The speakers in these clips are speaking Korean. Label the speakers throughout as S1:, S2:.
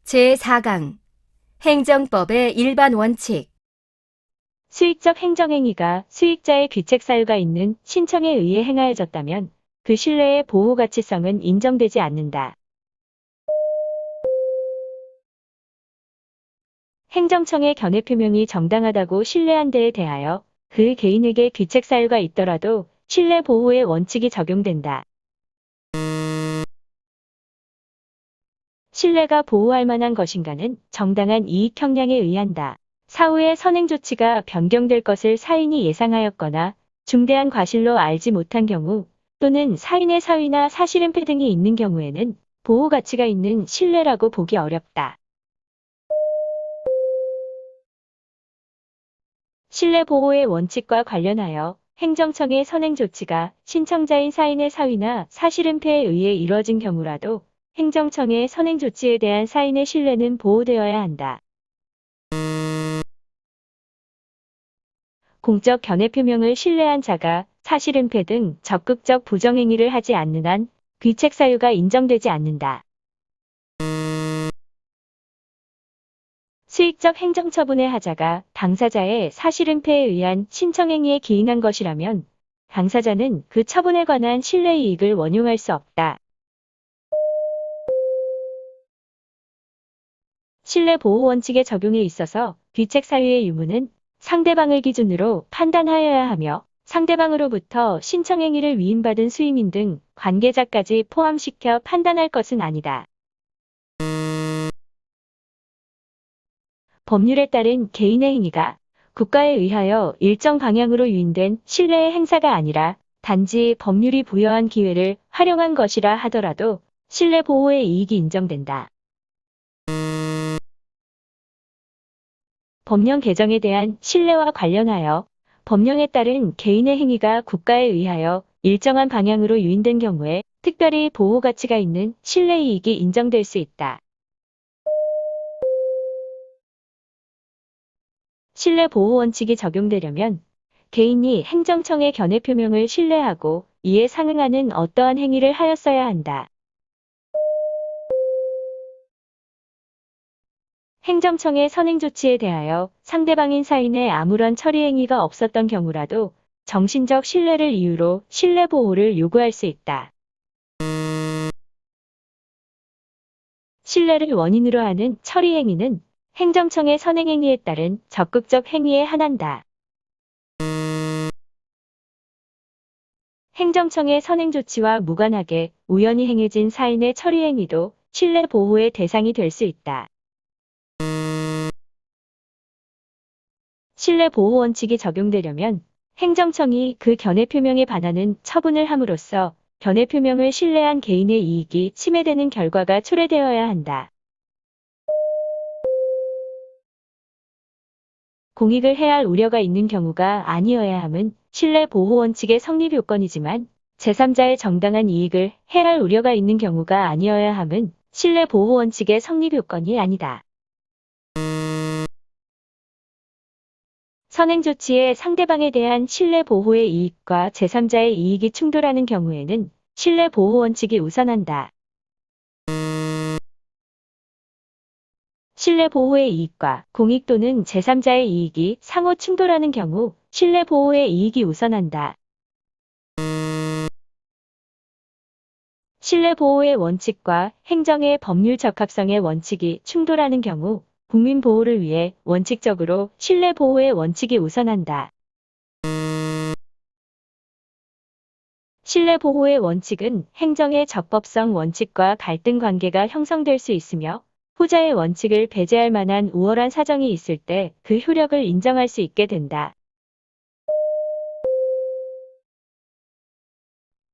S1: 제4강 행정법의 일반 원칙.
S2: 수익적 행정행위가 수익자의 귀책 사유가 있는 신청에 의해 행하여졌다면 그 신뢰의 보호 가치성은 인정되지 않는다. 행정청의 견해 표명이 정당하다고 신뢰한 데에 대하여 그 개인에게 귀책 사유가 있더라도 신뢰 보호의 원칙이 적용된다. 신뢰가 보호할 만한 것인가는 정당한 이익 형량에 의한다. 사후에 선행 조치가 변경될 것을 사인이 예상하였거나 중대한 과실로 알지 못한 경우 또는 사인의 사위나 사실은폐 등이 있는 경우에는 보호 가치가 있는 신뢰라고 보기 어렵다. 신뢰 보호의 원칙과 관련하여 행정청의 선행 조치가 신청자인 사인의 사위나 사실은폐에 의해 이뤄진 경우라도 행정청의 선행 조치에 대한 사인의 신뢰는 보호되어야 한다. 공적 견해 표명을 신뢰한 자가 사실은폐 등 적극적 부정행위를 하지 않는 한 귀책 사유가 인정되지 않는다. 수익적 행정처분의 하자가 당사자의 사실은폐에 의한 신청행위에 기인한 것이라면 당사자는 그 처분에 관한 신뢰이익을 원용할 수 없다. 신뢰보호원칙의 적용에 있어서 귀책 사유의 유무는 상대방을 기준으로 판단하여야 하며 상대방으로부터 신청행위를 위임받은 수임인 등 관계자까지 포함시켜 판단할 것은 아니다. 법률에 따른 개인의 행위가 국가에 의하여 일정 방향으로 유인된 신뢰의 행사가 아니라 단지 법률이 부여한 기회를 활용한 것이라 하더라도 신뢰 보호의 이익이 인정된다. 법령 개정에 대한 신뢰와 관련하여 법령에 따른 개인의 행위가 국가에 의하여 일정한 방향으로 유인된 경우에 특별히 보호 가치가 있는 신뢰 이익이 인정될 수 있다. 신뢰 보호 원칙이 적용되려면 개인이 행정청의 견해 표명을 신뢰하고 이에 상응하는 어떠한 행위를 하였어야 한다. 행정청의 선행 조치에 대하여 상대방인 사인의 아무런 처리 행위가 없었던 경우라도 정신적 신뢰를 이유로 신뢰 보호를 요구할 수 있다. 신뢰를 원인으로 하는 처리 행위는 행정청의 선행 행위에 따른 적극적 행위에 한한다. 행정청의 선행 조치와 무관하게 우연히 행해진 사인의 처리 행위도 신뢰 보호의 대상이 될 수 있다. 신뢰 보호 원칙이 적용되려면 행정청이 그 견해 표명에 반하는 처분을 함으로써 견해 표명을 신뢰한 개인의 이익이 침해되는 결과가 초래되어야 한다. 공익을 해할 우려가 있는 경우가 아니어야 함은 신뢰 보호 원칙의 성립 요건이지만 제3자의 정당한 이익을 해할 우려가 있는 경우가 아니어야 함은 신뢰 보호 원칙의 성립 요건이 아니다. 선행 조치의 상대방에 대한 신뢰 보호의 이익과 제3자의 이익이 충돌하는 경우에는 신뢰 보호 원칙이 우선한다. 신뢰 보호의 이익과 공익 또는 제3자의 이익이 상호 충돌하는 경우 신뢰 보호의 이익이 우선한다. 신뢰 보호의 원칙과 행정의 법률 적합성의 원칙이 충돌하는 경우 국민 보호를 위해 원칙적으로 신뢰 보호의 원칙이 우선한다. 신뢰 보호의 원칙은 행정의 적법성 원칙과 갈등 관계가 형성될 수 있으며 후자의 원칙을 배제할 만한 우월한 사정이 있을 때 그 효력을 인정할 수 있게 된다.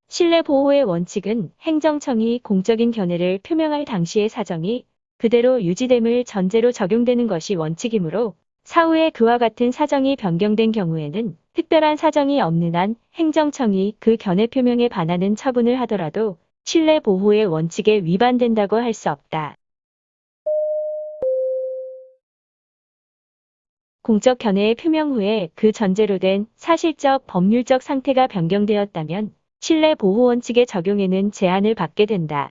S2: 신뢰 보호의 원칙은 행정청이 공적인 견해를 표명할 당시의 사정이 그대로 유지됨을 전제로 적용되는 것이 원칙이므로 사후에 그와 같은 사정이 변경된 경우에는 특별한 사정이 없는 한 행정청이 그 견해 표명에 반하는 처분을 하더라도 신뢰 보호의 원칙에 위반된다고 할 수 없다. 공적 견해의 표명 후에 그 전제로 된 사실적 법률적 상태가 변경되었다면 신뢰 보호 원칙의 적용에는 제한을 받게 된다.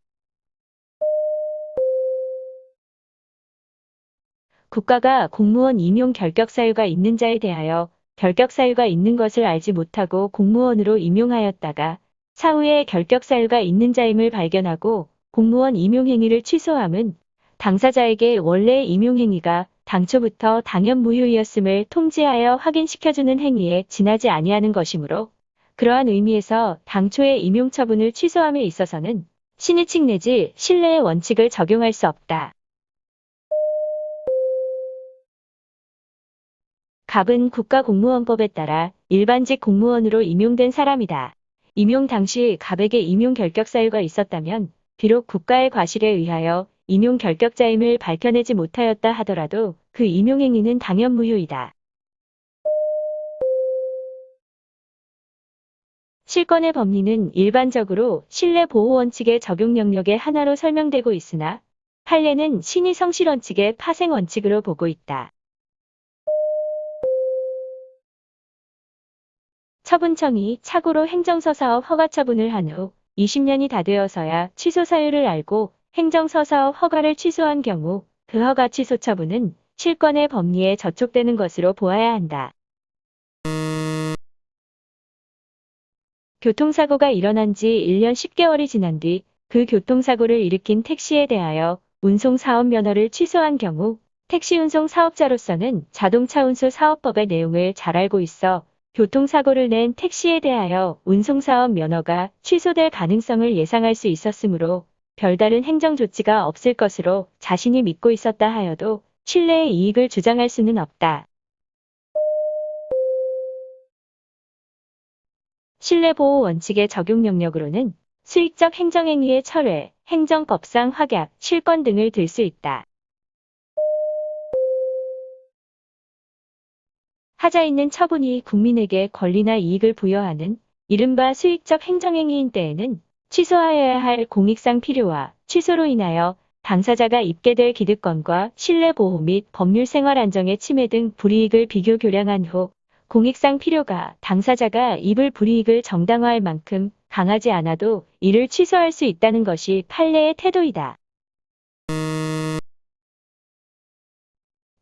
S2: 국가가 공무원 임용 결격 사유가 있는 자에 대하여 결격 사유가 있는 것을 알지 못하고 공무원으로 임용하였다가 사후에 결격 사유가 있는 자임을 발견하고 공무원 임용 행위를 취소함은 당사자에게 원래 임용 행위가 당초부터 당연 무효이었음을 통지하여 확인시켜주는 행위에 지나지 아니하는 것이므로 그러한 의미에서 당초의 임용 처분을 취소함에 있어서는 신의칙 내지 신뢰의 원칙을 적용할 수 없다. 갑은 국가공무원법에 따라 일반직 공무원으로 임용된 사람이다. 임용 당시 갑에게 임용 결격 사유가 있었다면 비록 국가의 과실에 의하여 임용 결격자임을 밝혀내지 못하였다 하더라도 그 임용 행위는 당연 무효이다. 실권의 법리는 일반적으로 신뢰보호원칙의 적용 영역의 하나로 설명되고 있으나 판례는 신의성실원칙의 파생원칙으로 보고 있다. 처분청이 착오로 행정서사업 허가처분을 한 후 20년이 다 되어서야 취소 사유를 알고 행정서사업 허가를 취소한 경우 그 허가 취소 처분은 실권의 법리에 저촉되는 것으로 보아야 한다. 교통사고가 일어난 지 1년 10개월이 지난 뒤 그 교통사고를 일으킨 택시에 대하여 운송사업 면허를 취소한 경우 택시운송 사업자로서는 자동차운수 사업법의 내용을 잘 알고 있어 교통사고를 낸 택시에 대하여 운송사업 면허가 취소될 가능성을 예상할 수 있었으므로 별다른 행정조치가 없을 것으로 자신이 믿고 있었다 하여도 신뢰의 이익을 주장할 수는 없다. 신뢰보호 원칙의 적용 영역으로는 수익적 행정행위의 철회, 행정법상 확약, 실권 등을 들 수 있다. 하자 있는 처분이 국민에게 권리나 이익을 부여하는 이른바 수익적 행정행위인 때에는 취소하여야 할 공익상 필요와 취소로 인하여 당사자가 입게 될 기득권과 신뢰보호 및 법률생활 안정의 침해 등 불이익을 비교 교량한 후 공익상 필요가 당사자가 입을 불이익을 정당화할 만큼 강하지 않아도 이를 취소할 수 있다는 것이 판례의 태도이다.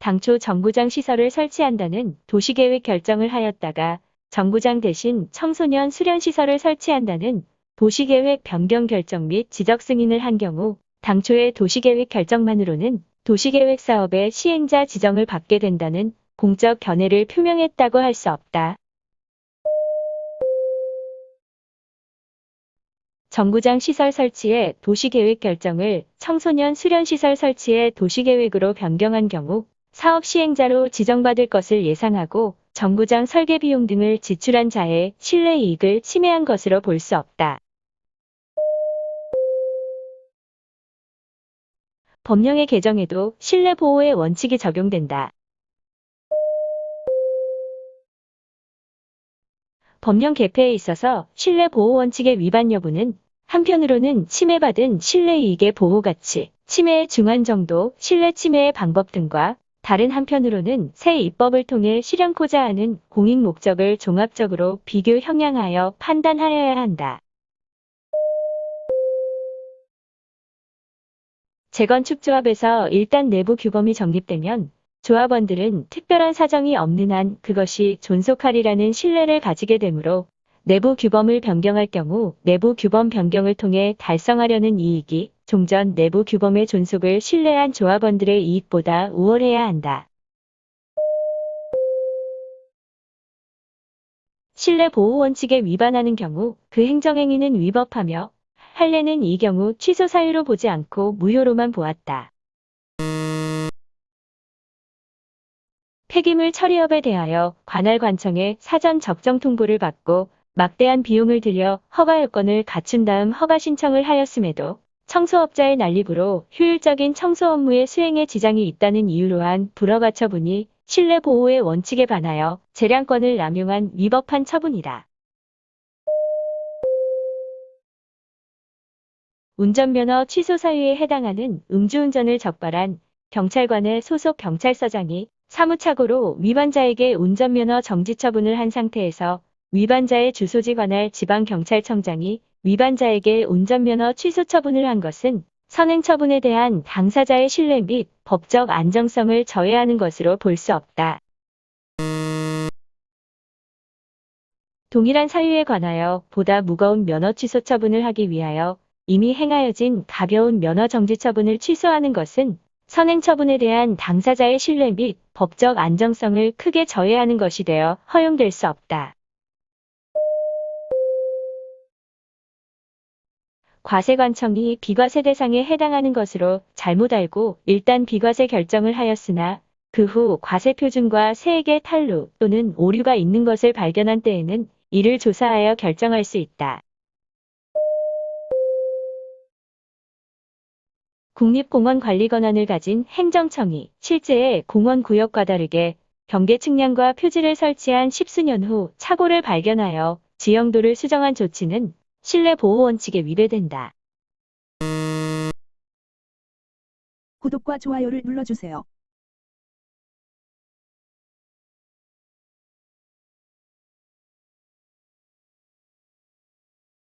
S2: 당초 정부장 시설을 설치한다는 도시계획 결정을 하였다가 정부장 대신 청소년 수련시설을 설치한다는 도시계획 변경 결정 및 지적 승인을 한 경우 당초의 도시계획 결정만으로는 도시계획 사업의 시행자 지정을 받게 된다는 공적 견해를 표명했다고 할 수 없다. 정부장 시설 설치의 도시계획 결정을 청소년 수련시설 설치의 도시계획으로 변경한 경우 사업 시행자로 지정받을 것을 예상하고 정부장 설계 비용 등을 지출한 자의 신뢰 이익을 침해한 것으로 볼 수 없다. 법령의 개정에도 신뢰 보호의 원칙이 적용된다. 법령 개폐에 있어서 신뢰 보호 원칙의 위반 여부는 한편으로는 침해받은 신뢰 이익의 보호 가치, 침해의 중한 정도, 신뢰 침해의 방법 등과 다른 한편으로는 새 입법을 통해 실현코자 하는 공익 목적을 종합적으로 비교 형량하여 판단하여야 한다. 재건축조합에서 일단 내부 규범이 정립되면 조합원들은 특별한 사정이 없는 한 그것이 존속하리라는 신뢰를 가지게 되므로 내부 규범을 변경할 경우 내부 규범 변경을 통해 달성하려는 이익이 종전 내부 규범의 존속을 신뢰한 조합원들의 이익보다 우월해야 한다. 신뢰 보호 원칙에 위반하는 경우 그 행정행위는 위법하며 판례는 이 경우 취소 사유로 보지 않고 무효로만 보았다. 폐기물 처리업에 대하여 관할 관청에 사전 적정 통보를 받고 막대한 비용을 들여 허가 요건을 갖춘 다음 허가 신청을 하였음에도 청소업자의 난립으로 효율적인 청소 업무의 수행에 지장이 있다는 이유로 한 불허가 처분이 신뢰 보호의 원칙에 반하여 재량권을 남용한 위법한 처분이다. 운전면허 취소 사유에 해당하는 음주운전을 적발한 경찰관의 소속 경찰서장이 사무착오로 위반자에게 운전면허 정지 처분을 한 상태에서 위반자의 주소지 관할 지방경찰청장이 위반자에게 운전면허 취소 처분을 한 것은 선행처분에 대한 당사자의 신뢰 및 법적 안정성을 저해하는 것으로 볼 수 없다. 동일한 사유에 관하여 보다 무거운 면허 취소 처분을 하기 위하여 이미 행하여진 가벼운 면허 정지 처분을 취소하는 것은 선행처분에 대한 당사자의 신뢰 및 법적 안정성을 크게 저해하는 것이 되어 허용될 수 없다. 과세관청이 비과세 대상에 해당하는 것으로 잘못 알고 일단 비과세 결정을 하였으나 그 후 과세표준과 세액의 탈루 또는 오류가 있는 것을 발견한 때에는 이를 조사하여 결정할 수 있다. 국립공원관리 권한을 가진 행정청이 실제의 공원구역과 다르게 경계 측량과 표지를 설치한 십수년 후 착오를 발견하여 지형도를 수정한 조치는 실내보호 원칙에 위배된다.
S3: 구독과 좋아요를 눌러주세요.